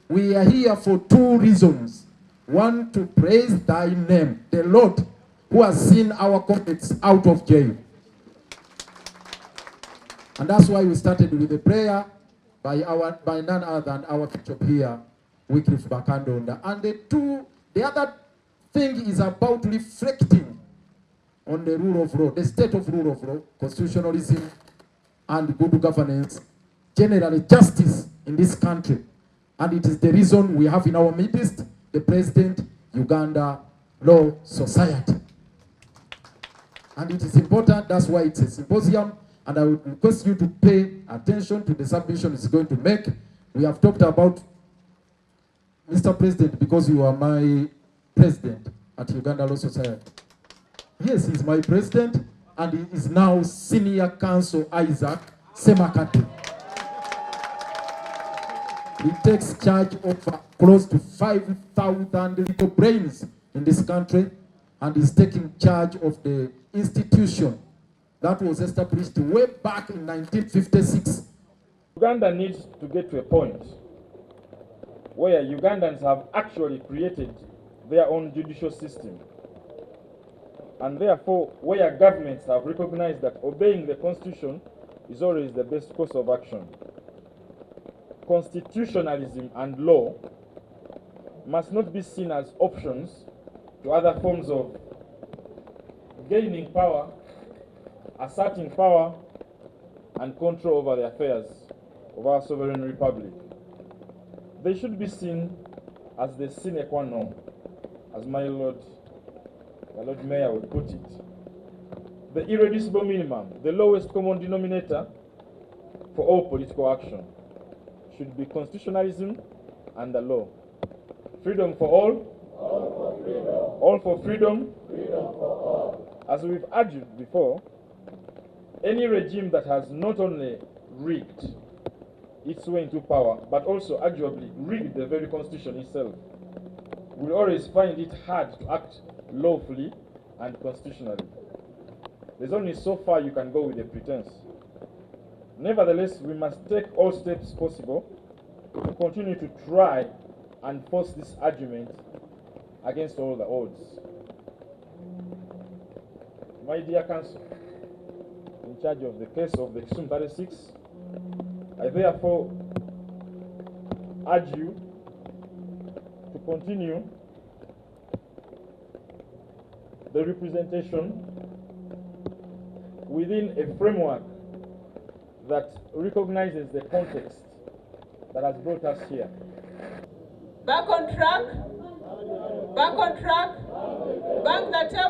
We are here for two reasons. One, to praise thy name, the Lord, who has seen our comrades out of jail. And that's why we started with a prayer by none other than our bishop here, Wycliffe Bakandonda. And the other thing is about reflecting on the rule of law, the state of rule of law, constitutionalism, and good governance, generally justice in this country. And it is the reason we have in our midst the President, Uganda Law Society. And it is important, that's why it's a symposium, and I would request you to pay attention to the submission it's going to make. We have talked about Mr. President because you are my president at Uganda Law Society. Yes, he's my president, and he is now Senior Counsel Isaac Semakadde. He takes charge of close to 5,000 little brains in this country, and is taking charge of the institution that was established way back in 1956. Uganda needs to get to a point where Ugandans have actually created their own judicial system, and therefore where governments have recognized that obeying the Constitution is always the best course of action. Constitutionalism and law must not be seen as options to other forms of gaining power, asserting power, and control over the affairs of our sovereign republic. They should be seen as the sine qua non, as my Lord Mayor would put it. The irreducible minimum, the lowest common denominator for all political action, should be constitutionalism and the law. Freedom for all for freedom, freedom for all. As we've argued before, any regime that has not only rigged its way into power, but also arguably rigged the very Constitution itself, will always find it hard to act lawfully and constitutionally. There's only so far you can go with a pretense. Nevertheless, we must take all steps possible to continue to try and force this argument against all the odds. My dear Council, in charge of the case of the Kisumu 36, I therefore urge you to continue the representation within a framework that recognizes the context that has brought us here. Back on track, back on track, bang the table.